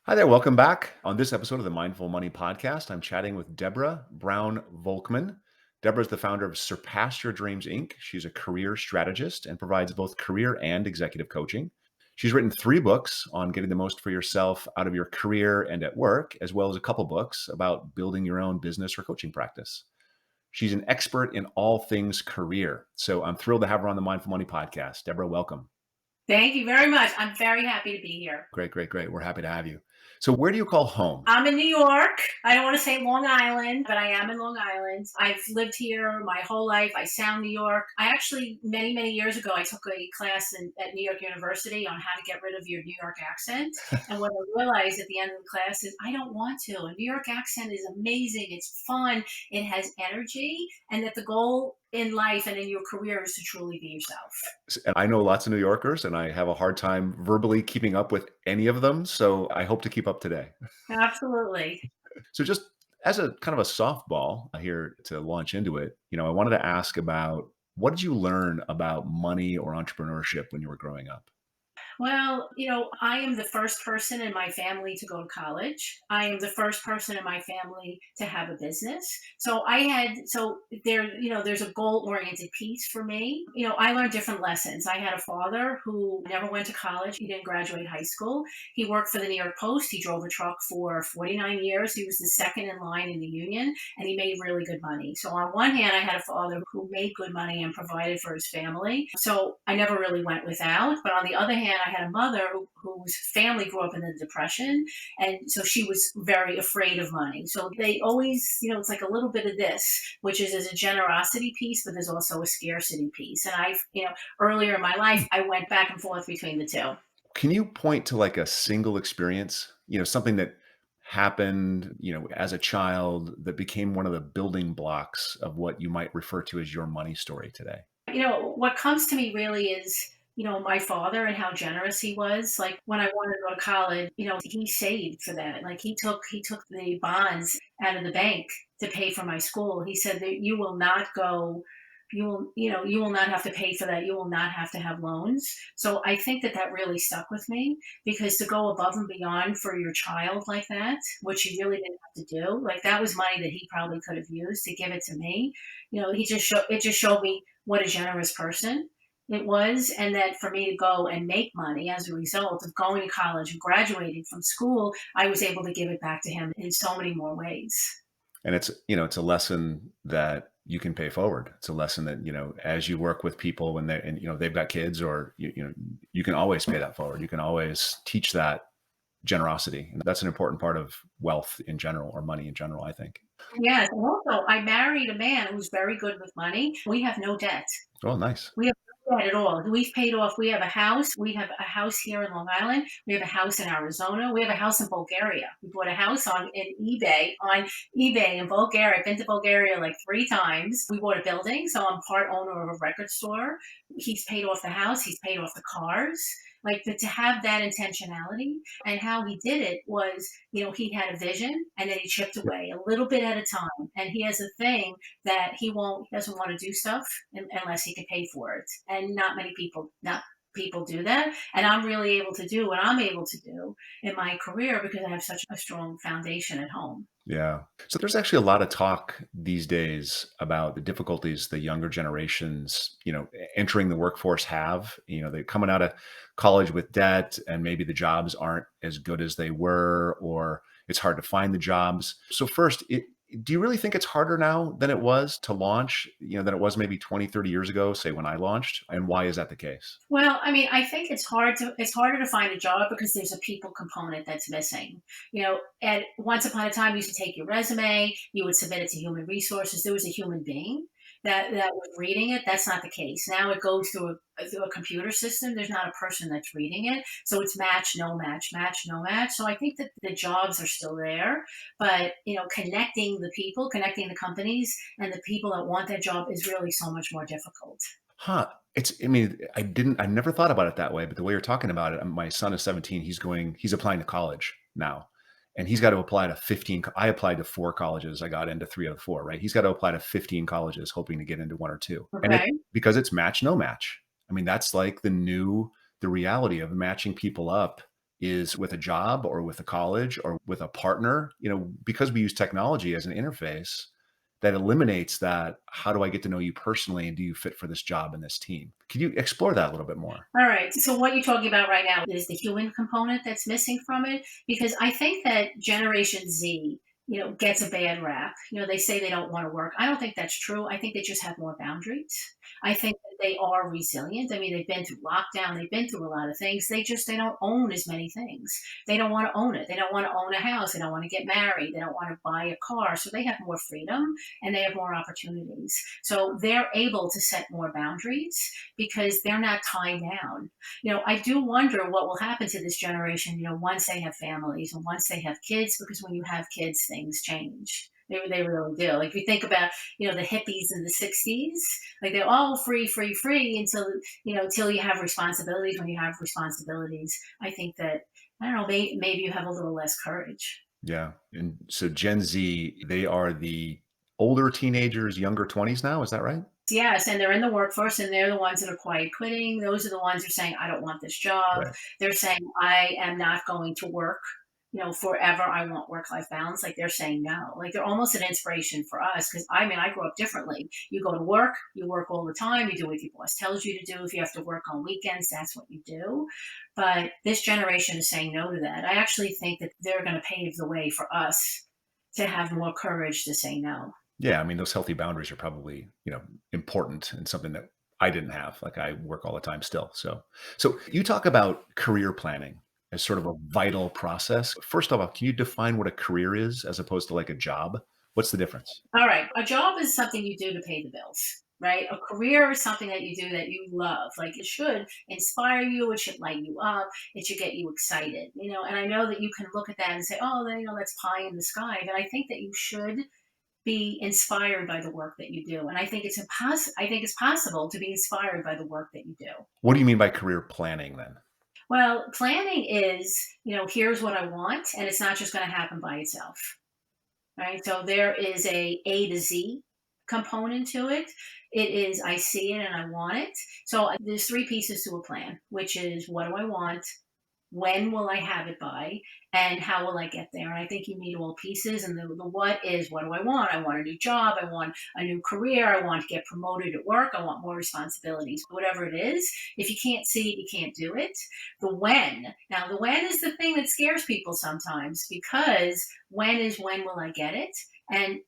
Hi there, welcome back. On this episode of the Mindful Money Podcast, I'm chatting with Deborah Brown-Volkman. Deborah is the founder of Surpass Your Dreams Inc. She's a career strategist and provides both career and executive coaching. She's written 3 books on getting the most for yourself out of your career and at work, as well as a couple books about building your own business or coaching practice. She's an expert in all things career. So I'm thrilled to have her on the Mindful Money Podcast. Deborah, welcome. Thank you very much. I'm very happy to be here. Great, great, great. We're happy to have you. So where do you call home? I'm in New York. I don't want to say Long Island, but I am in Long Island. I've lived here my whole life. I sound New York. I actually, many, many years ago, I took a class at New York University on how to get rid of your New York accent. And what I realized at the end of the class is I don't want to. A New York accent is amazing. It's fun. It has energy. And that the goal in life and in your career is to truly be yourself. And I know lots of New Yorkers, and I have a hard time verbally keeping up with any of them. So I hope to keep up today. Absolutely. So just as a kind of a softball here to launch into it, I wanted to ask about what did you learn about money or entrepreneurship when you were growing up? Well, I am the first person in my family to go to college. I am the first person in my family to have a business. So there's a goal oriented piece for me. I learned different lessons. I had a father who never went to college. He didn't graduate high school. He worked for the New York Post. He drove a truck for 49 years. He was the second in line in the union and he made really good money. So on one hand, I had a father who made good money and provided for his family. So I never really went without. But on the other hand, I had a mother whose family grew up in the Depression. And so she was very afraid of money. So they always, it's like a little bit of this, which is a generosity piece, but there's also a scarcity piece. And earlier in my life, I went back and forth between the two. Can you point to like a single experience, something that happened, as a child that became one of the building blocks of what you might refer to as your money story today? What comes to me really is, my father and how generous he was. Like when I wanted to go to college, he saved for that. Like he took the bonds out of the bank to pay for my school. He said that you will not go you will not have to pay for that. You will not have to have loans. So I think that really stuck with me because to go above and beyond for your child like that, which he really didn't have to do, like that was money that he probably could have used to give it to me. It just showed me what a generous person it was, and that for me to go and make money as a result of going to college and graduating from school, I was able to give it back to him in so many more ways. And it's a lesson that you can pay forward. It's a lesson that, as you work with people when they've got kids or, you can always pay that forward. You can always teach that generosity. And that's an important part of wealth in general or money in general, I think. Yes. Also, I married a man who's very good with money. We have no debt. Oh, nice. We have no debt at all. We've paid off. We have a house. We have a house here in Long Island. We have a house in Arizona. We have a house in Bulgaria. We bought a house on eBay in Bulgaria. I've been to Bulgaria like 3 times. We bought a building, so I'm part owner of a record store. He's paid off the house. He's paid off the cars. Like, but to have that intentionality and how he did it was, he had a vision and then he chipped away a little bit at a time. And he has a thing that he doesn't want to do stuff unless he can pay for it. And not people do that. And I'm really able to do what I'm able to do in my career because I have such a strong foundation at home. Yeah. So there's actually a lot of talk these days about the difficulties the younger generations, entering the workforce have. They're coming out of college with debt and maybe the jobs aren't as good as they were, or it's hard to find the jobs. So first, do you really think it's harder now than it was to launch, than it was maybe 20, 30 years ago, say when I launched? And why is that the case? Well, I mean, I think it's harder to find a job because there's a people component that's missing. At once upon a time, you used to take your resume, you would submit it to human resources. There was a human being that was reading it. That's not the case. Now it goes through a computer system. There's not a person that's reading it. So it's match, no match, match, no match. So I think that the jobs are still there, but connecting the people, connecting the companies and the people that want that job is really so much more difficult. Huh. I never thought about it that way, but the way you're talking about it, my son is 17. He's applying to college now. And he's got to apply to 15. I applied to 4 colleges. I got into 3 of the 4, right? He's got to apply to 15 colleges, hoping to get into 1 or 2. And Okay. because it's match, no match. I mean, that's like the reality of matching people up is with a job or with a college or with a partner, because we use technology as an interface that eliminates that. How do I get to know you personally? And do you fit for this job and this team? Can you explore that a little bit more? All right. So what you're talking about right now is the human component that's missing from it, because I think that Generation Z, gets a bad rap. They say they don't want to work. I don't think that's true. I think they just have more boundaries. I think that they are resilient. I mean, they've been through lockdown, they've been through a lot of things. They don't own as many things. They don't want to own it. They don't want to own a house. They don't want to get married. They don't want to buy a car. So they have more freedom and they have more opportunities. So they're able to set more boundaries because they're not tied down. I do wonder what will happen to this generation, once they have families and once they have kids, because when you have kids, things change. They really do. Like if you think about, the hippies in the 60s, like they're all free, free, free until you have responsibilities. When you have responsibilities, I think that, I don't know, maybe you have a little less courage. Yeah. And so Gen Z, they are the older teenagers, younger 20s now. Is that right? Yes, and they're in the workforce, and they're the ones that are quiet quitting. Those are the ones who are saying, "I don't want this job." Right. They're saying, "I am not going to work, forever. I want work-life balance." Like they're saying no. Like they're almost an inspiration for us because I mean, I grew up differently. You go to work, you work all the time, you do what your boss tells you to do. If you have to work on weekends, that's what you do. But this generation is saying no to that. I actually think that they're going to pave the way for us to have more courage to say no. Yeah. I mean, those healthy boundaries are probably, important and something that I didn't have. Like I work all the time still. So you talk about career planning as sort of a vital process. First of all, can you define what a career is as opposed to like a job? What's the difference? All right. A job is something you do to pay the bills, right? A career is something that you do that you love. Like it should inspire you, it should light you up, it should get you excited, And I know that you can look at that and say, oh, that's pie in the sky. But I think that you should be inspired by the work that you do. And I think it's possible to be inspired by the work that you do. What do you mean by career planning then? Well, planning is, here's what I want, and it's not just going to happen by itself. Right? So there is A to Z component to it. It is I see it and I want it. So there's three pieces to a plan, which is what do I want, when will I have it by, and how will I get there? And I think you need all pieces. And the what is what do I want? I want a new job. I want a new career. I want to get promoted at work. I want more responsibilities. Whatever it is, if you can't see it, you can't do it. The when. Now, the when is the thing that scares people sometimes because when will I get it? And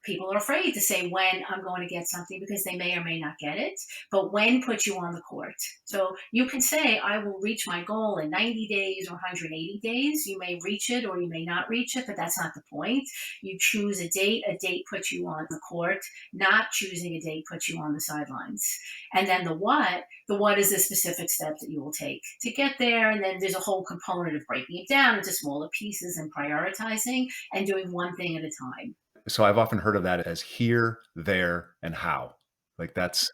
people are afraid to say when I'm going to get something because they may or may not get it. But when puts you on the court. So you can say, I will reach my goal in 90 days or 180 days. You may reach it or you may not reach it, but that's not the point. You choose a date puts you on the court. Not choosing a date puts you on the sidelines. And then the what is the specific steps that you will take to get there. And then there's a whole component of breaking it down into smaller pieces and prioritizing and doing one thing at a time. So I've often heard of that as here, there, and how. Like that's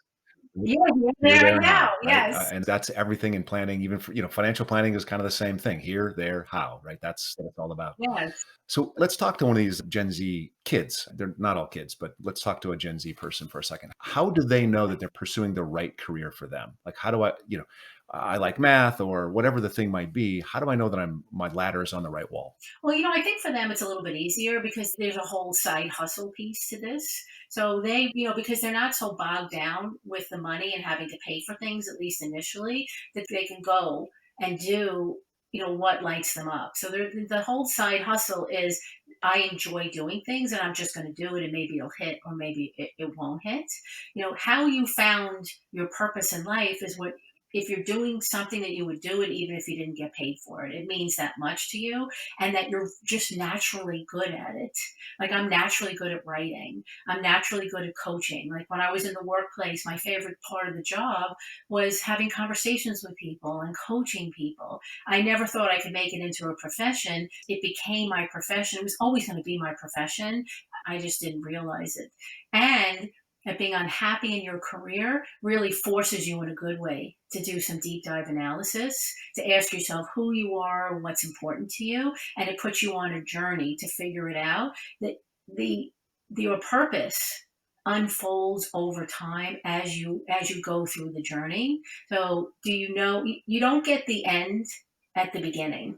Yeah, you're here, there there, and how, now. right? Yes. And that's everything in planning, even for, financial planning is kind of the same thing. Here, there, how, right? That's what it's all about. Yes. So let's talk to one of these Gen Z kids. They're not all kids, but let's talk to a Gen Z person for a second. How do they know that they're pursuing the right career for them? Like, how do I like math or whatever the thing might be. How do I know that my ladder is on the right wall? Well, I think for them it's a little bit easier because there's a whole side hustle piece to this. So they, because they're not so bogged down with the money and having to pay for things, at least initially, that they can go and do, what lights them up. So the whole side hustle is I enjoy doing things and I'm just going to do it and maybe it'll hit or maybe it won't hit. How you found your purpose in life is what if you're doing something that you would do it even if you didn't get paid for it, it means that much to you and that you're just naturally good at it. Like I'm naturally good at writing. I'm naturally good at coaching. Like when I was in the workplace, my favorite part of the job was having conversations with people and coaching people. I never thought I could make it into a profession. It became my profession. It was always going to be my profession. I just didn't realize it. And that being unhappy in your career really forces you in a good way to do some deep dive analysis, to ask yourself who you are, what's important to you, and it puts you on a journey to figure it out. That the your purpose unfolds over time as you go through the journey. So do you know you don't get the end at the beginning.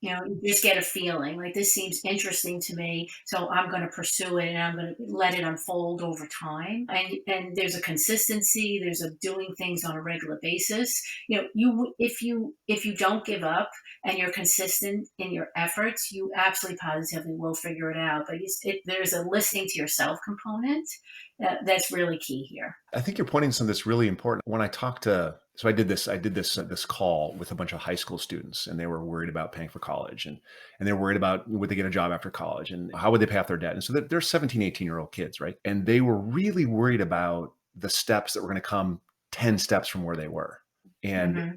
You just get a feeling like this seems interesting to me, so I'm going to pursue it and I'm going to let it unfold over time. And there's a consistency. There's a doing things on a regular basis. If you don't give up and you're consistent in your efforts, you absolutely positively will figure it out. But there's a listening to yourself component that's really key here. I think you're pointing to something that's really important. When I talked to, so I did this call with a bunch of high school students, and they were worried about paying for college, and they're worried about would they get a job after college, and how would they pay off their debt. And so they're 17, 18-year-old kids, right? And they were really worried about the steps that were going to come 10 steps from where they were. And Hmm.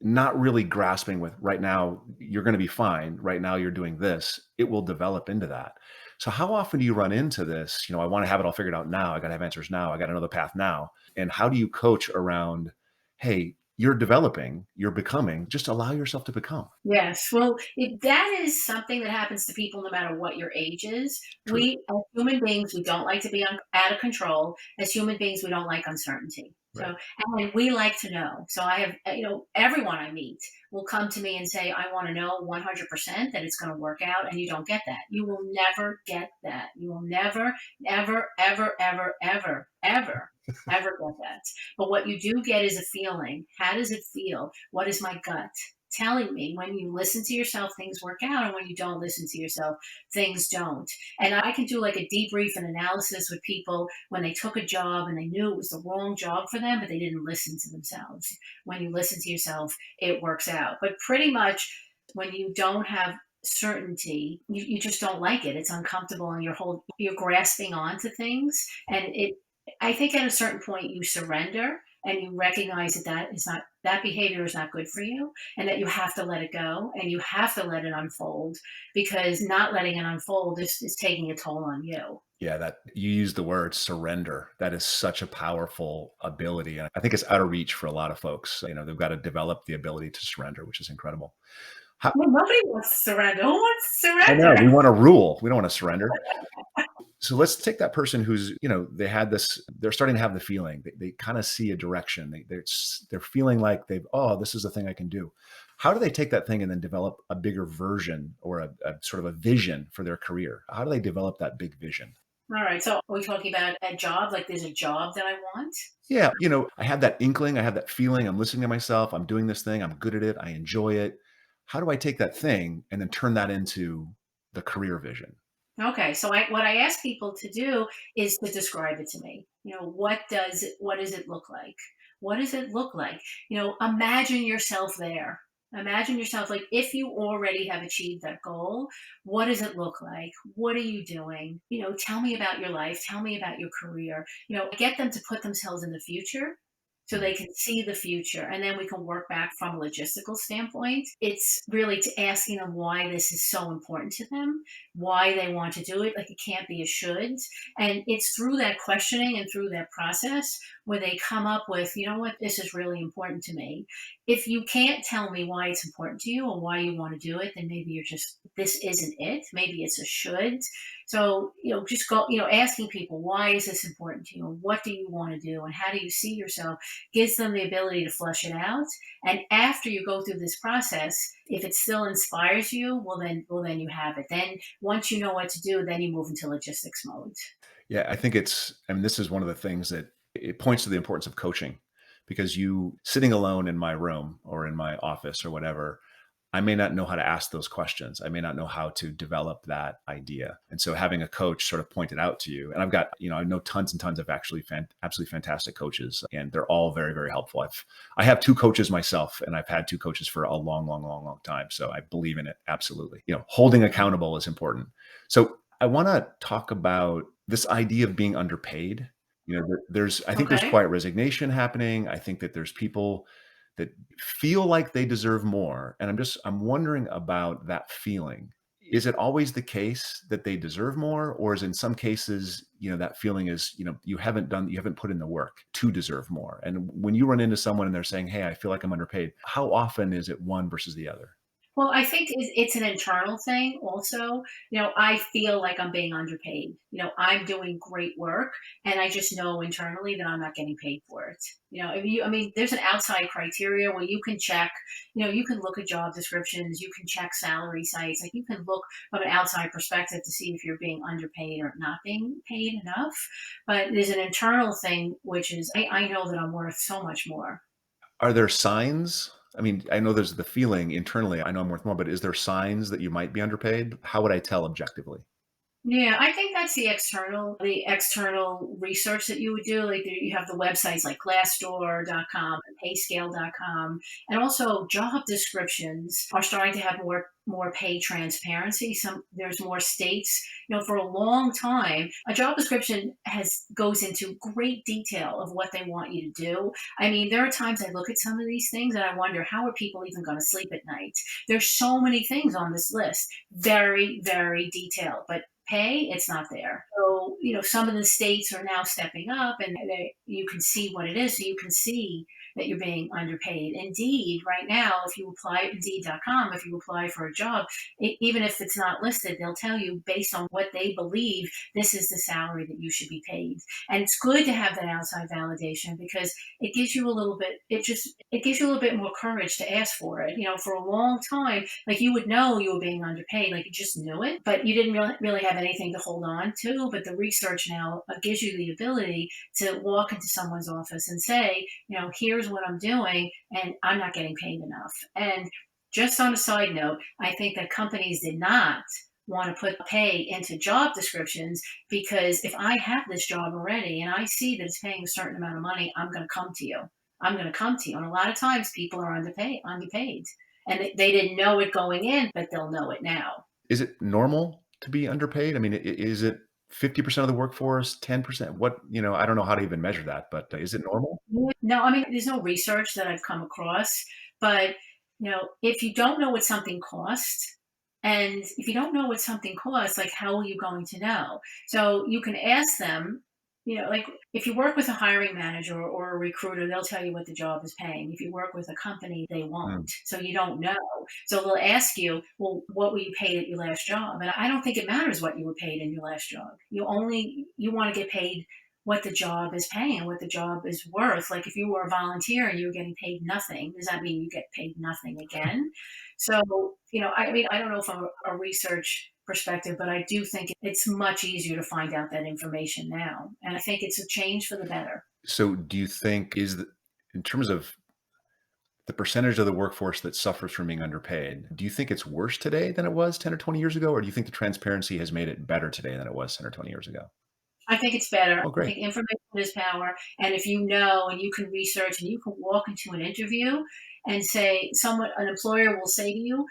not really grasping with right now, you're going to be fine. Right now, you're doing this. It will develop into that. So, how often do you run into this? I want to have it all figured out now. I got to have answers now. I got another path now. And how do you coach around, hey, you're developing, you're becoming, just allow yourself to become? Yes, well, that is something that happens to people no matter what your age is. True. We, as human beings, we don't like to be out of control. As human beings, we don't like uncertainty. Right. And we like to know. So I have, everyone I meet will come to me and say, I want to know 100% that it's going to work out. And you don't get that. You will never get that. You will never, ever, ever, ever, ever, ever, ever get that. But what you do get is a feeling. How does it feel? What is my gut telling me? When you listen to yourself, things work out, and when you don't listen to yourself, things don't. And I can do like a debrief and analysis with people when they took a job and they knew it was the wrong job for them, but they didn't listen to themselves. When you listen to yourself, it works out. But pretty much when you don't have certainty, you just don't like it. It's uncomfortable and you're grasping onto things. And I think at a certain point you surrender and you recognize that behavior is not good for you, and that you have to let it go and you have to let it unfold, because not letting it unfold is taking a toll on you. Yeah, that you use the word surrender. That is such a powerful ability. And I think it's out of reach for a lot of folks. They've got to develop the ability to surrender, which is incredible. How, Well, nobody wants to surrender. Who wants to I know we surrender? want to rule. We don't want to surrender. So let's take that person who's, they had this, they're starting to have the feeling, they kind of see a direction. They're feeling like oh, this is the thing I can do. How do they take that thing and then develop a bigger version or a sort of a vision for their career? How do they develop that big vision? All right. So are we talking about a job? Like there's a job that I want? Yeah. I have that inkling. I have that feeling. I'm listening to myself. I'm doing this thing. I'm good at it. I enjoy it. How do I take that thing and then turn that into the career vision? Okay, so what I ask people to do is to describe it to me. What does it look like? What does it look like? Imagine yourself there. Imagine yourself like if you already have achieved that goal, what does it look like? What are you doing? Tell me about your life, tell me about your career. Get them to put themselves in the future so they can see the future, and then we can work back from a logistical standpoint. It's really to asking them why this is so important to them, why they want to do it. Like, it can't be a should. And it's through that questioning and through that process where they come up with, you know what, this is really important to me. If you can't tell me why it's important to you or why you want to do it, then maybe this isn't it. Maybe it's a should. So, just go, asking people, why is this important to you? What do you want to do? And how do you see yourself? Gives them the ability to flush it out. And after you go through this process, if it still inspires you, well then you have it. Then once you know what to do, then you move into logistics mode. Yeah, this is one of the things that it points to the importance of coaching, because you sitting alone in my room or in my office or whatever, I may not know how to ask those questions. I may not know how to develop that idea. And so having a coach sort of point it out to you, and I know tons and tons of actually absolutely fantastic coaches, and they're all very, very helpful. I have two coaches myself, and I've had two coaches for a long, long, long, long time. So I believe in it. Absolutely. Holding accountable is important. So I want to talk about this idea of being underpaid. I think there's Okay. quiet resignation happening. I think that there's people that feel like they deserve more. And I'm wondering about that feeling. Is it always the case that they deserve more? Or is in some cases, that feeling is, you haven't put in the work to deserve more. And when you run into someone and they're saying, hey, I feel like I'm underpaid, how often is it one versus the other? Well, I think it's an internal thing also. I feel like I'm being underpaid. I'm doing great work, and I just know internally that I'm not getting paid for it. I mean, there's an outside criteria where you can check, you can look at job descriptions, you can check salary sites, like you can look from an outside perspective to see if you're being underpaid or not being paid enough. But there's an internal thing, which is I know that I'm worth so much more. Are there signs? I mean, I know there's the feeling internally, I know I'm worth more, but is there signs that you might be underpaid? How would I tell objectively? Yeah, I think that's the external research that you would do. Like you have the websites like Glassdoor.com and Payscale.com, and also job descriptions are starting to have more pay transparency. There's more states. For a long time, a job description has goes into great detail of what they want you to do. I mean, there are times I look at some of these things and I wonder how are people even going to sleep at night? There's so many things on this list, very, very detailed, but pay, it's not there. So, some of the states are now stepping up and you can see what it is. So you can see that you're being underpaid. Indeed, right now, if you apply Indeed.com, if you apply for a job, even if it's not listed, they'll tell you based on what they believe, this is the salary that you should be paid. And it's good to have that outside validation because it gives you a little bit more courage to ask for it. For a long time, like you would know you were being underpaid, like you just knew it, but you didn't really have anything to hold on to. But the research now gives you the ability to walk into someone's office and say, here's what I'm doing, and I'm not getting paid enough. And just on a side note, I think that companies did not want to put pay into job descriptions because if I have this job already and I see that it's paying a certain amount of money, I'm going to come to you. I'm going to come to you. And a lot of times people are underpaid. And they didn't know it going in, but they'll know it now. Is it normal to be underpaid? I mean, is it 50% of the workforce, 10%? I don't know how to even measure that, but is it normal? No, I mean, there's no research that I've come across, but if you don't know what something costs, and if you don't know what something costs, like how are you going to know? So you can ask them, like if you work with a hiring manager or a recruiter, they'll tell you what the job is paying. If you work with a company, they Mm. won't. So you don't know. So they'll ask you, well, what were you paid at your last job? And I don't think it matters what you were paid in your last job. You want to get paid what the job is paying, what the job is worth. Like if you were a volunteer and you were getting paid nothing, does that mean you get paid nothing again? So, I mean, I don't know from a research perspective, but I do think it's much easier to find out that information now. And I think it's a change for the better. So do you think in terms of the percentage of the workforce that suffers from being underpaid, do you think it's worse today than it was 10 or 20 years ago? Or do you think the transparency has made it better today than it was 10 or 20 years ago? I think it's better. Oh, I great. think information is power. And if you know and you can research and you can walk into an interview and say, an employer will say to you,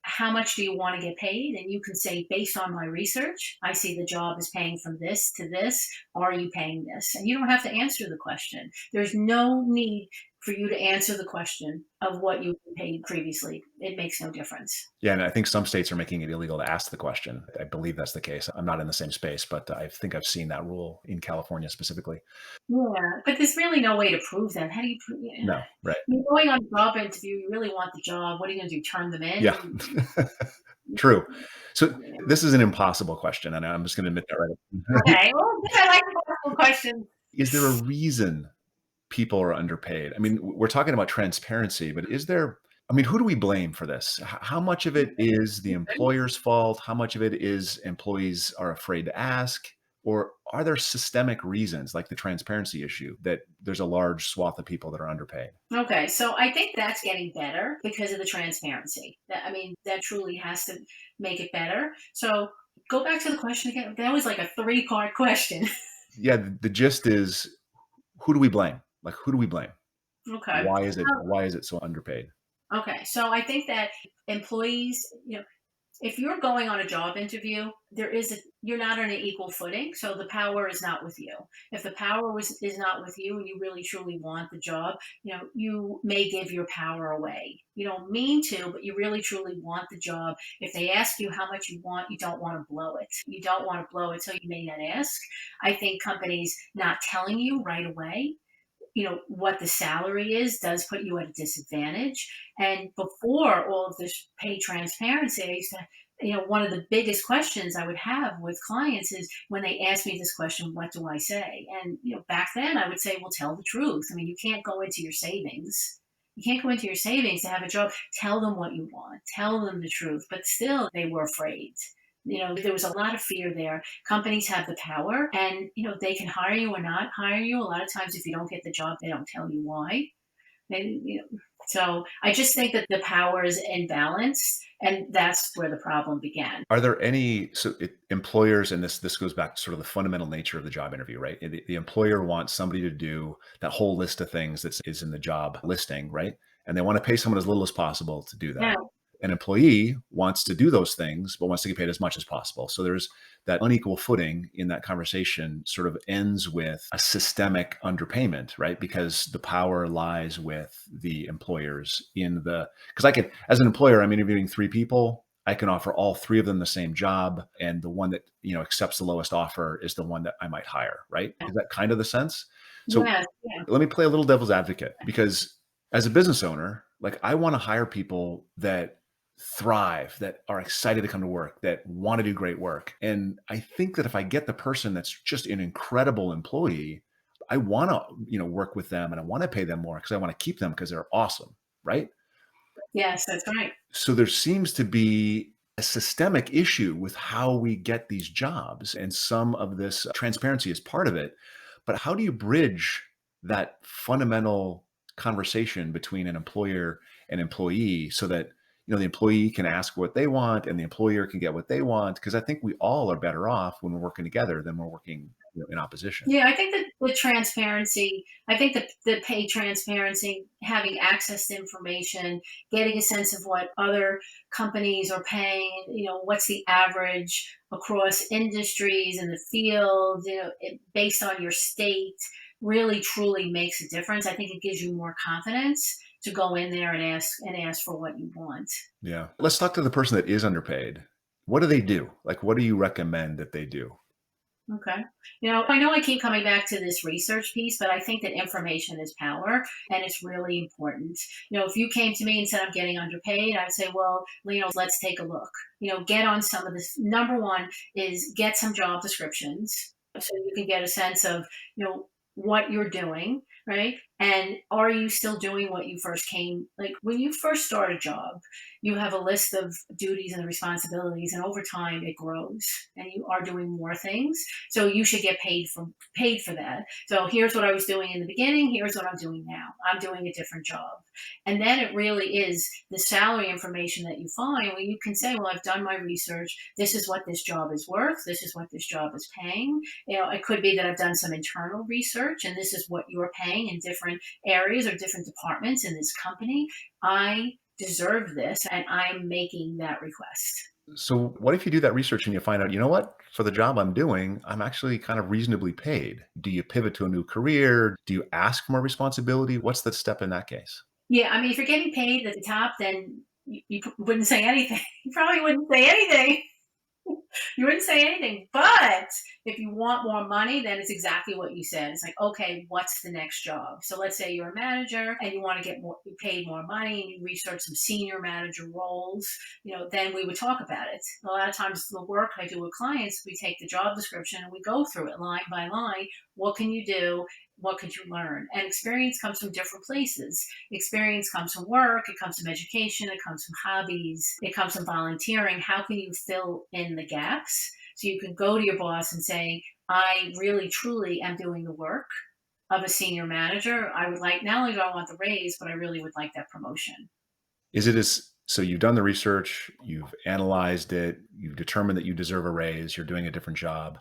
how much do you want to get paid? And you can say, based on my research, I see the job is paying from this to this. Are you paying this? And you don't have to answer the question. There's no need for you to answer the question of what you've been paid previously. It makes no difference. Yeah, and I think some states are making it illegal to ask the question. I believe that's the case. I'm not in the same space, but I think I've seen that rule in California specifically. Yeah, but there's really no way to prove that. How do you prove? Yeah. No, right. You're going on a job interview, you really want the job. What are you gonna do? Turn them Yeah. in? True. So this is an impossible question, and I'm just going to admit that right. Okay, well, I like multiple questions. Is there a reason people are underpaid? I mean, we're talking about transparency, but who do we blame for this? How much of it is the employer's fault? How much of it is employees are afraid to ask? Or are there systemic reasons, like the transparency issue, that there's a large swath of people that are underpaid? Okay, so I think that's getting better because of the transparency. I mean, that truly has to make it better. So go back to the question again. That was like a three-part question. Yeah, the gist is, who do we blame? Like, who do we blame? Okay. Why is it so underpaid? Okay, so I think that employees, if you're going on a job interview, you're not on an equal footing, so the power is not with you. If the is not with you and you really truly want the job, you may give your power away. You don't mean to, but you really truly want the job. If they ask you how much you want, you don't want to blow it. You don't want to blow it, so you may not ask. I think companies not telling you right away what the salary is does put you at a disadvantage. And before all of this pay transparency, I used to, one of the biggest questions I would have with clients is when they ask me this question, what do I say? And, back then I would say, well, tell the truth. I mean, you can't go into your savings. You can't go into your savings to have a job. Tell them what you want. Tell them the truth. But still, they were afraid. There was a lot of fear there. Companies have the power, and they can hire you or not hire you. A lot of times, if you don't get the job, they don't tell you why. And so I just think that the power is imbalanced, and that's where the problem began. Are there any employers, and this goes back to sort of the fundamental nature of the job interview, right? The employer wants somebody to do that whole list of things that is in the job listing, right? And they want to pay someone as little as possible to do that. Yeah. An employee wants to do those things, but wants to get paid as much as possible. So there's that unequal footing in that conversation sort of ends with a systemic underpayment, right? Because the power lies with the employers because I can, as an employer, I'm interviewing three people. I can offer all three of them the same job. And the one that, accepts the lowest offer is the one that I might hire, right? Is that kind of the sense? So Yes. Yeah. let me play a little devil's advocate, because as a business owner, like, I want to hire people that thrive, that are excited to come to work, that want to do great work. And I think that if I get the person that's just an incredible employee, I want to, work with them, and I want to pay them more because I want to keep them because they're awesome, right? Yes, that's right. So there seems to be a systemic issue with how we get these jobs, and some of this transparency is part of it. But how do you bridge that fundamental conversation between an employer and employee so that the employee can ask what they want and the employer can get what they want? Because I think we all are better off when we're working together than we're working in opposition. Yeah, I think that the transparency, I think that the pay transparency, having access to information, getting a sense of what other companies are paying, what's the average across industries in the field, based on your state, really truly makes a difference. I think it gives you more confidence to go in there and ask for what you want. Yeah. Let's talk to the person that is underpaid. What do they do? Like, what do you recommend that they do? Okay. I know I keep coming back to this research piece, but I think that information is power and it's really important. If you came to me and said I'm getting underpaid, I'd say, well, let's take a look. Get on some of this. Number one is get some job descriptions so you can get a sense of, what you're doing, right? And are you still doing what you first came, like when you first start a job, you have a list of duties and the responsibilities, and over time it grows and you are doing more things. So you should get paid for that. So here's what I was doing in the beginning, here's what I'm doing now. I'm doing a different job. And then it really is the salary information that you find where you can say, well, I've done my research. This is what this job is worth. This is what this job is paying. It could be that I've done some internal research and this is what you're paying in different areas or different departments in this company. I deserve this and I'm making that request. So what if you do that research and you find out, you know what, for the job I'm doing, I'm actually kind of reasonably paid? Do you pivot to a new career? Do you ask for more responsibility? What's the step in that case? Yeah, I mean, if you're getting paid at the top, then you wouldn't say anything. You probably wouldn't say anything. You wouldn't say anything. But if you want more money, then it's exactly what you said. It's like, okay, what's the next job? So let's say you're a manager and you want to get more paid more money and you research some senior manager roles, then we would talk about it. A lot of times the work I do with clients, we take the job description and we go through it line by line. What can you do? What could you learn? And experience comes from different places. Experience comes from work, it comes from education, it comes from hobbies, it comes from volunteering. How can you fill in the gaps? So you can go to your boss and say, I really truly am doing the work of a senior manager. I would like, not only do I want the raise, but I really would like that promotion. So you've done the research, you've analyzed it, you've determined that you deserve a raise, you're doing a different job.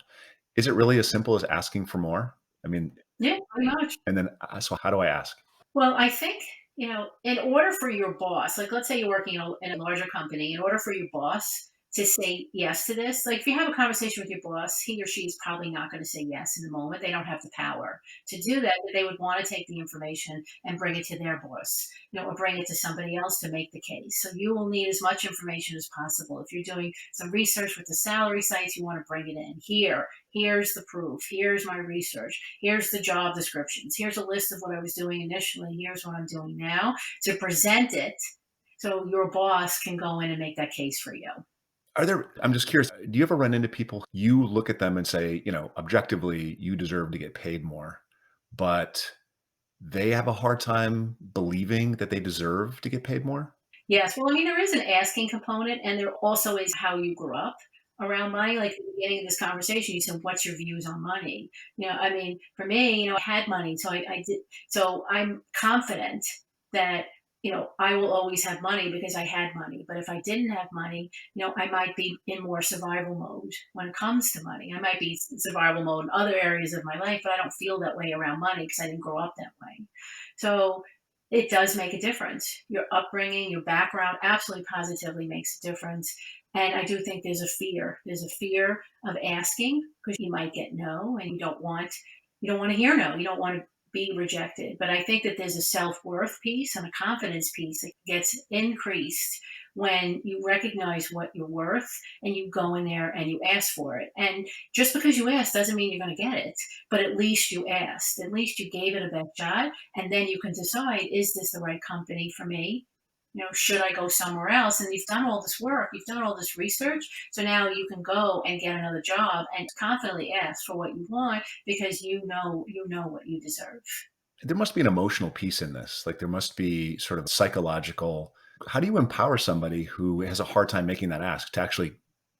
Is it really as simple as asking for more? I mean, Yeah, pretty much. and then, so how do I ask? Well, I think, in order for your boss, like let's say you're working in a larger company, in order for your boss to say yes to this. Like if you have a conversation with your boss, he or she is probably not going to say yes in the moment. They don't have the power to do that, but they would want to take the information and bring it to their boss, or bring it to somebody else to make the case. So you will need as much information as possible. If you're doing some research with the salary sites, you want to bring it in. Here's the proof. Here's my research. Here's the job descriptions. Here's a list of what I was doing initially. Here's what I'm doing now, to present it so your boss can go in and make that case for you. I'm just curious, do you ever run into people, you look at them and say, objectively, you deserve to get paid more, but they have a hard time believing that they deserve to get paid more? Yes. Well, I mean, there is an asking component, and there also is how you grew up around money. Like at the beginning of this conversation, you said, "What's your views on money?" I mean, for me, I had money, so I did. So I'm confident that I will always have money because I had money. But if I didn't have money, I might be in more survival mode when it comes to money. I might be in survival mode in other areas of my life, but I don't feel that way around money because I didn't grow up that way. So it does make a difference. Your upbringing, your background absolutely positively makes a difference. And I do think there's a fear. There's a fear of asking because you might get no, and you don't want to hear no. You don't want to be rejected. But I think that there's a self-worth piece and a confidence piece that gets increased when you recognize what you're worth and you go in there and you ask for it. And just because you ask doesn't mean you're going to get it, but at least you asked. At least you gave it a best shot, and then you can decide, is this the right company for me? Should I go somewhere else? And you've done all this work, you've done all this research, so now you can go and get another job and confidently ask for what you want because you know what you deserve. There must be an emotional piece in this. Like there must be sort of psychological. How do you empower somebody who has a hard time making that ask to actually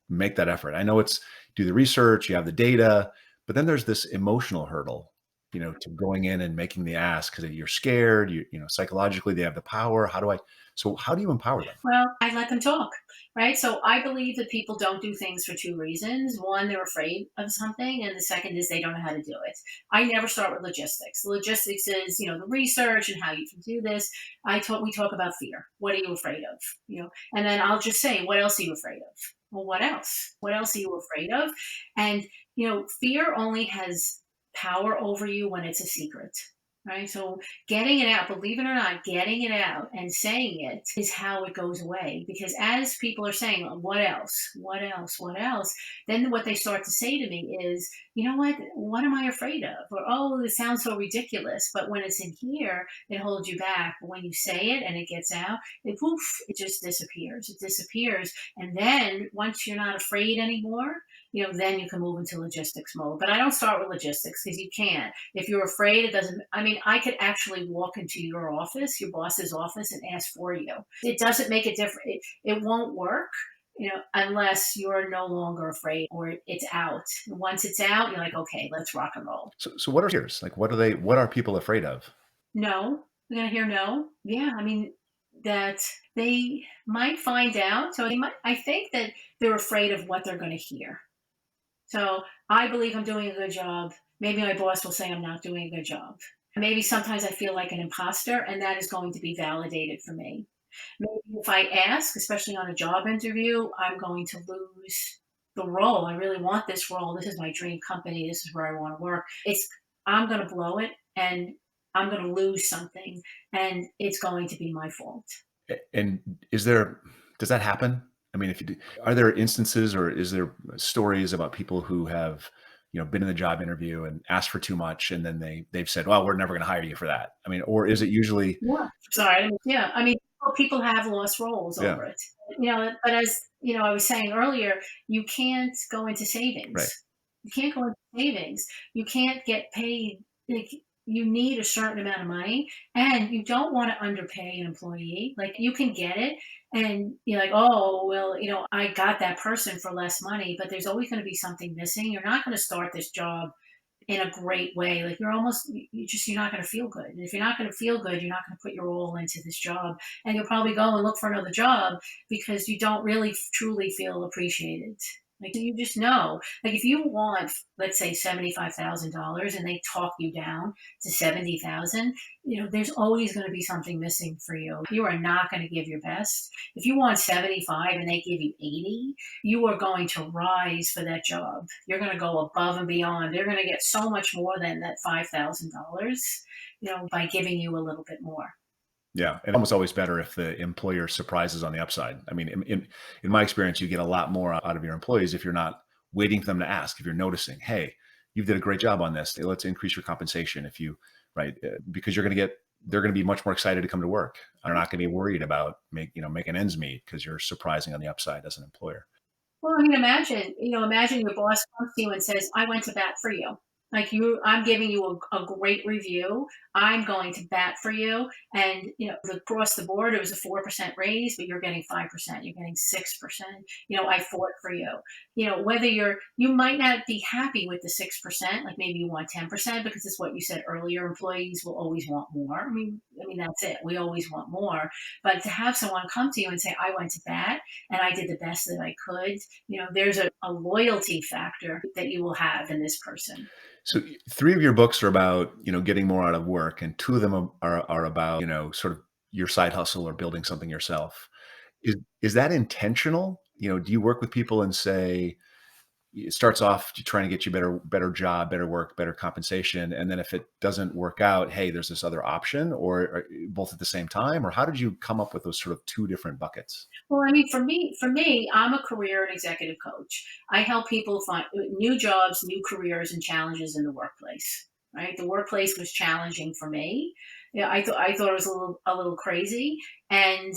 make that effort? I know it's do the research, you have the data, but then there's this emotional hurdle, to going in and making the ask because you're scared, psychologically they have the power. How do you empower them? Well, I let them talk, right? So I believe that people don't do things for two reasons. One, they're afraid of something, and the second is they don't know how to do it. I never start with logistics. Logistics is, the research and how you can do this. We talk about fear. What are you afraid of? And then I'll just say, what else are you afraid of? Well, what else? What else are you afraid of? And fear only has power over you when it's a secret. Right. So getting it out, believe it or not, getting it out and saying it is how it goes away. Because as people are saying, what else? What else? What else? Then what they start to say to me is, what am I afraid of? Or, oh, it sounds so ridiculous. But when it's in here, it holds you back. But when you say it and it gets out, it just disappears. It disappears. And then once you're not afraid anymore, then you can move into logistics mode. But I don't start with logistics because you can't. If you're afraid, it doesn't, I mean, I could actually walk into your office, your boss's office, and ask for you. It doesn't make it different. It won't work, unless you're no longer afraid or it's out. Once it's out, you're like, okay, let's rock and roll. So what are fears? Like what are people afraid of? No, you're going to hear no. Yeah. I mean, that they might find out. So I think that they're afraid of what they're going to hear. So I believe I'm doing a good job. Maybe my boss will say I'm not doing a good job. Maybe sometimes I feel like an imposter, and that is going to be validated for me. Maybe if I ask, especially on a job interview, I'm going to lose the role. I really want this role. This is my dream company. This is where I want to work. I'm going to blow it, and I'm going to lose something, and it's going to be my fault. And does that happen? I mean, if you do, are there instances or is there stories about people who have, been in the job interview and asked for too much and then they've said, well, we're never going to hire you for that. I mean, or is it usually, Yeah. Sorry. Yeah. I mean, people have lost roles yeah, over it. But as I was saying earlier, you can't go into savings. right. You can't go into savings. You can't get paid. Like, you need a certain amount of money, and you don't want to underpay an employee. Like you can get it, and you're like, oh well, I got that person for less money, but there's always going to be something missing. You're not going to start this job in a great way. Like you're not going to feel good. And if you're not going to feel good, you're not going to put your all into this job. And you'll probably go and look for another job because you don't really truly feel appreciated. Like you just know, like if you want, let's say $75,000 and they talk you down to 70,000, there's always going to be something missing for you. You are not going to give your best. If you want 75 and they give you 80, you are going to rise for that job. You're going to go above and beyond. They're going to get so much more than that $5,000, by giving you a little bit more. Yeah, and almost always better if the employer surprises on the upside. I mean, in my experience, you get a lot more out of your employees if you're not waiting for them to ask. If you're noticing, hey, you did a great job on this. Let's increase your compensation. If you right, because they're going to be much more excited to come to work. They're not going to be worried about making ends meet because you're surprising on the upside as an employer. Well, I mean, imagine your boss comes to you and says, "I went to bat for you." Like I'm giving you a great review. I'm going to bat for you. And, across the board, it was a 4% raise, but you're getting 5%, you're getting 6%. I fought for you. Whether you might not be happy with the 6%, like maybe you want 10% because it's what you said earlier. Employees will always want more. I mean, that's it. We always want more. But to have someone come to you and say, "I went to bat and I did the best that I could," there's a loyalty factor that you will have in this person. So three of your books are about, getting more out of work, and two of them are about, sort of your side hustle or building something yourself. Is that intentional? Do you work with people and say it starts off trying to get you better job, better work, better compensation, and then if it doesn't work out, hey, there's this other option, or both at the same time, or how did you come up with those sort of two different buckets? Well, I mean, for me, I'm a career and executive coach. I help people find new jobs, new careers, and challenges in the workplace. Right, the workplace was challenging for me. I thought it was a little crazy, and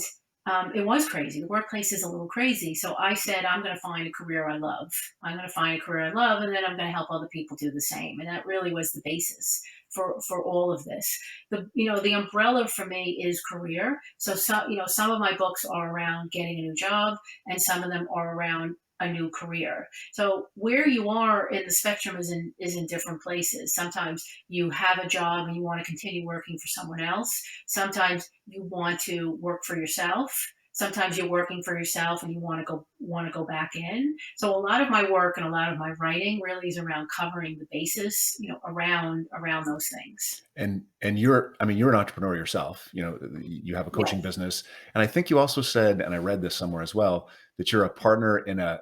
it was crazy. The workplace is a little crazy. So I said, I'm going to find a career I love. I'm going to find a career I love, and then I'm going to help other people do the same. And that really was the basis for all of this. The umbrella for me is career. So some of my books are around getting a new job, and some of them are around a new career. So where you are in the spectrum is in different places. Sometimes you have a job and you want to continue working for someone else. Sometimes you want to work for yourself. Sometimes you're working for yourself and you want to go back in. So a lot of my work and a lot of my writing really is around covering the basis, around those things. And you're an entrepreneur yourself. You have a coaching Yes. business, and I think you also said, and I read this somewhere as well, that you're a partner in a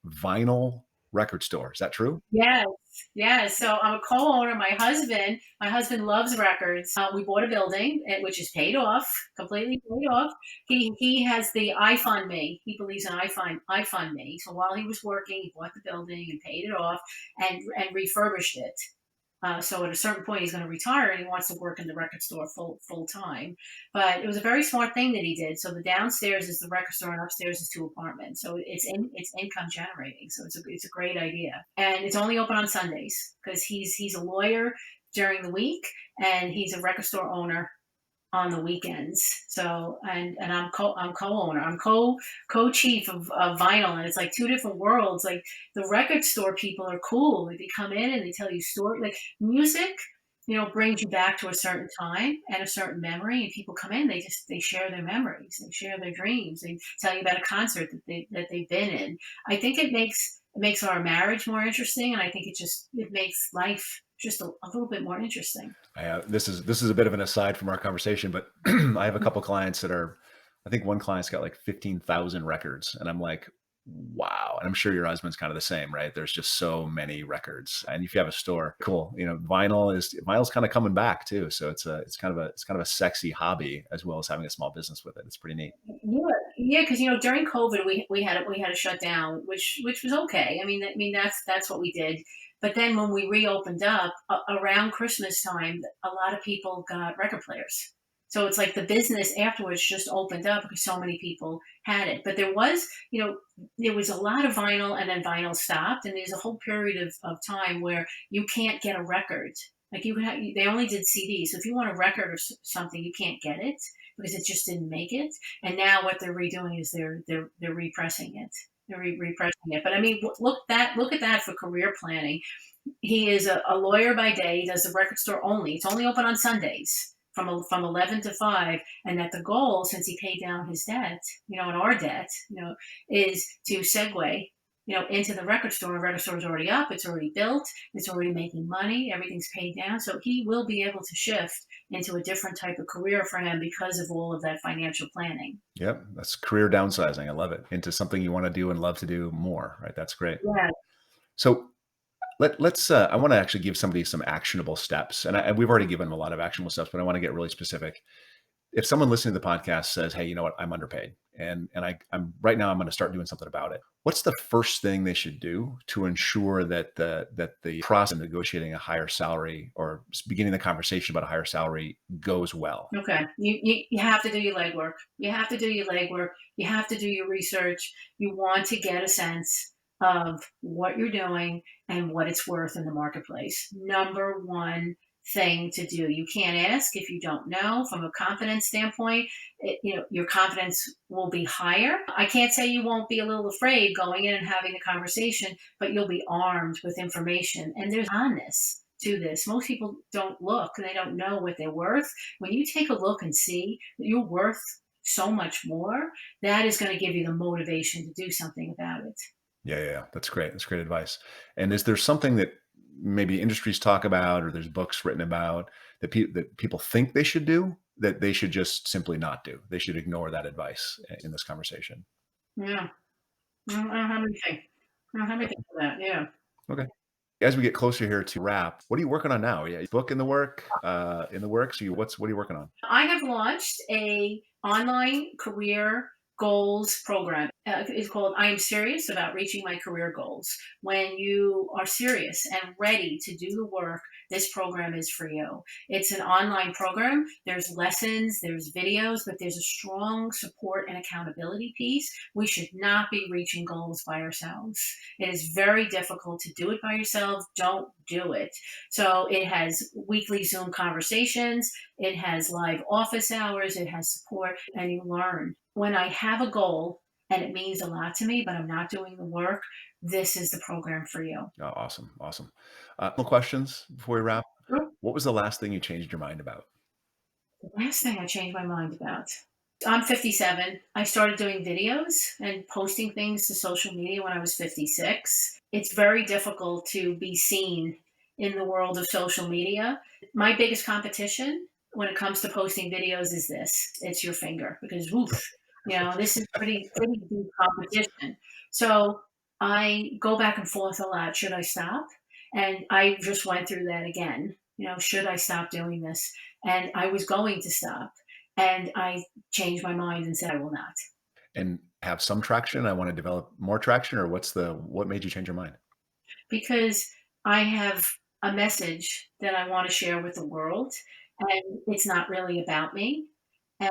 vinyl record store. Is that true? Yes, yes. So I'm a co-owner. My husband loves records. We bought a building, which is paid off, completely paid off. He has the I fund me. He believes in I fund me. So while he was working, he bought the building and paid it off and refurbished it. So at a certain point, he's going to retire and he wants to work in the record store full time. But it was a very smart thing that he did. So the downstairs is the record store and upstairs is two apartments. So it's income generating. So it's a great idea. And it's only open on Sundays because he's a lawyer during the week and he's a record store owner on the weekends. So and I'm co-owner. I'm co-chief of vinyl, and it's like two different worlds. Like the record store people are cool. Like they come in and they tell you story. Like music, brings you back to a certain time and a certain memory. And people come in, they share their memories, they share their dreams, they tell you about a concert that they've been in. I think it makes our marriage more interesting, and I think it makes life just a little bit more interesting. This is a bit of an aside from our conversation, but I have a couple clients that are, I think one client's got like 15,000 records, and I'm like, wow. And I'm sure your husband's kind of the same, right? There's just so many records, and if you have a store, cool. Vinyl's kind of coming back too, so it's kind of a sexy hobby as well as having a small business with it. It's pretty neat. Yeah, yeah, because during COVID we had to shut down, which was okay. I mean that's what we did. But then when we reopened up around Christmas time, a lot of people got record players. So it's like the business afterwards just opened up because so many people had it. But there was a lot of vinyl, and then vinyl stopped, and there's a whole period of time where you can't get a record. Like they only did CDs. So if you want a record or something, you can't get it because it just didn't make it. And now what they're redoing is they're repressing it. They're repressing it. But I mean, look at that for career planning. He is a lawyer by day. He does the record store only. It's only open on Sundays from 11 to 5. And that the goal, since he paid down his debt, and our debt, is to segue. into the record store. The record store is already up, it's already built, it's already making money, everything's paid down. So he will be able to shift into a different type of career for him because of all of that financial planning. Yep. That's career downsizing. I love it. Into something you want to do and love to do more, right? That's great. Yeah. So I want to actually give somebody some actionable steps. And we've already given them a lot of actionable steps, but I want to get really specific. If someone listening to the podcast says, "Hey, you know what? I'm underpaid, and I'm right now. I'm going to start doing something about it." What's the first thing they should do to ensure that the process of negotiating a higher salary or beginning the conversation about a higher salary goes well? Okay. You have to do your legwork. You have to do your legwork. You have to do your research. You want to get a sense of what you're doing and what it's worth in the marketplace. Number one thing to do. You can't ask if you don't know. From a confidence standpoint, your confidence will be higher. I can't say you won't be a little afraid going in and having a conversation, but you'll be armed with information. And there's honest to this. Most people don't look, they don't know what they're worth. When you take a look and see that you're worth so much more, that is going to give you the motivation to do something about it. Yeah, yeah, yeah. That's great. That's great advice. And is there something that maybe industries talk about, or there's books written about that people think they should do that they should just simply not do? They should ignore that advice in this conversation. Yeah. I don't have anything. I don't have anything for that. Yeah. Okay. As we get closer here to wrap, what are you working on now? Yeah, book in the works. What are you working on? I have launched a online career goals program. It's called I Am Serious About Reaching My Career Goals. When you are serious and ready to do the work, this program is for you. It's an online program. There's lessons, there's videos, but there's a strong support and accountability piece. We should not be reaching goals by ourselves. It is very difficult to do it by yourself. Don't do it. So it has weekly Zoom conversations, it has live office hours, it has support, and you learn. When I have a goal and it means a lot to me, but I'm not doing the work, this is the program for you. Oh, awesome, awesome. More questions before we wrap. Sure. What was the last thing you changed your mind about? The last thing I changed my mind about. I'm 57. I started doing videos and posting things to social media when I was 56. It's very difficult to be seen in the world of social media. My biggest competition when it comes to posting videos is this. It's your finger because woof, this is pretty deep competition. So I go back and forth a lot. Should I stop? And I just went through that again. Should I stop doing this? And I was going to stop. And I changed my mind and said, I will not. And have some traction? I want to develop more traction, or what made you change your mind? Because I have a message that I want to share with the world, and it's not really about me. And,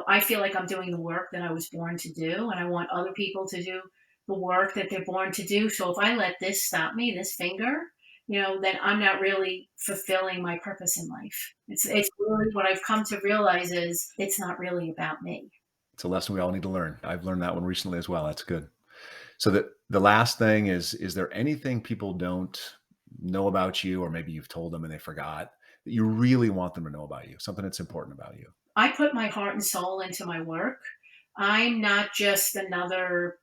I feel like I'm doing the work that I was born to do, and I want other people to do the work that they're born to do. So if I let this stop me, this finger, then I'm not really fulfilling my purpose in life. It's really what I've come to realize is it's not really about me. It's a lesson we all need to learn. I've learned that one recently as well. That's good. So the last thing is there anything people don't know about you, or maybe you've told them and they forgot, that you really want them to know about you, something that's important about you? I put my heart and soul into my work. I'm not just another,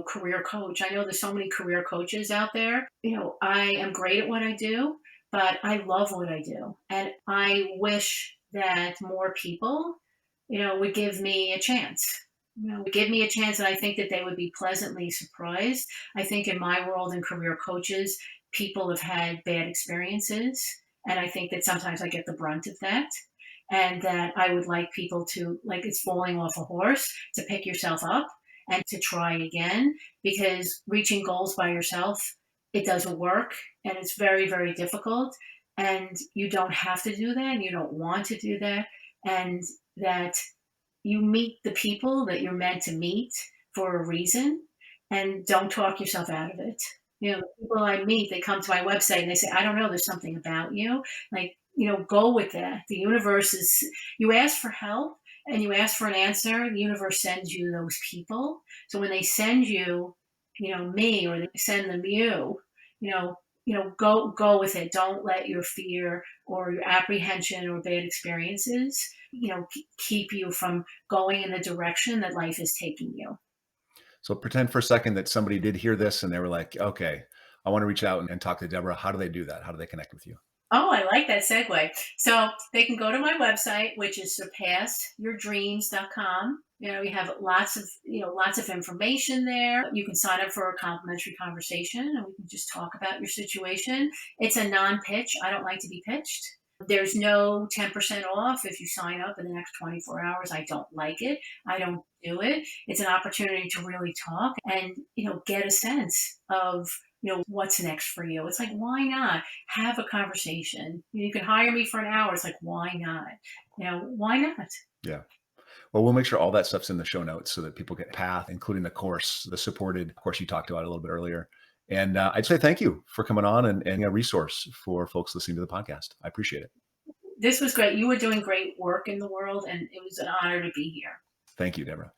career coach. I know there's so many career coaches out there. I am great at what I do, but I love what I do. And I wish that more people, would give me a chance. Would give me a chance, and I think that they would be pleasantly surprised. I think in my world and career coaches, people have had bad experiences, and I think that sometimes I get the brunt of that, and that I would like people to, like it's falling off a horse, to pick yourself up and to try again, because reaching goals by yourself, it doesn't work, and it's very, very difficult, and you don't have to do that, and you don't want to do that, and that you meet the people that you're meant to meet for a reason, and don't talk yourself out of it. The people I meet, they come to my website and they say, I don't know, there's something about you. Like, go with that. The universe is, you ask for help and you ask for an answer, the universe sends you those people. So when they send you, me, or they send them go with it. Don't let your fear or your apprehension or bad experiences, keep you from going in the direction that life is taking you. So pretend for a second that somebody did hear this and they were like, okay, I want to reach out and talk to Deborah. How do they do that? How do they connect with you? Oh, I like that segue. So they can go to my website, which is surpassyourdreams.com. We have lots of information there. You can sign up for a complimentary conversation and we can just talk about your situation. It's a non-pitch. I don't like to be pitched. There's no 10% off if you sign up in the next 24 hours. I don't like it. I don't do it. It's an opportunity to really talk and, get a sense of, what's next for you. It's like, why not have a conversation? You can hire me for an hour. It's like, why not? Why not? Yeah. Well, we'll make sure all that stuff's in the show notes so that people get path, including the course, the supported course you talked about a little bit earlier. And I'd say thank you for coming on and a resource for folks listening to the podcast. I appreciate it. This was great. You were doing great work in the world, and it was an honor to be here. Thank you, Deborah.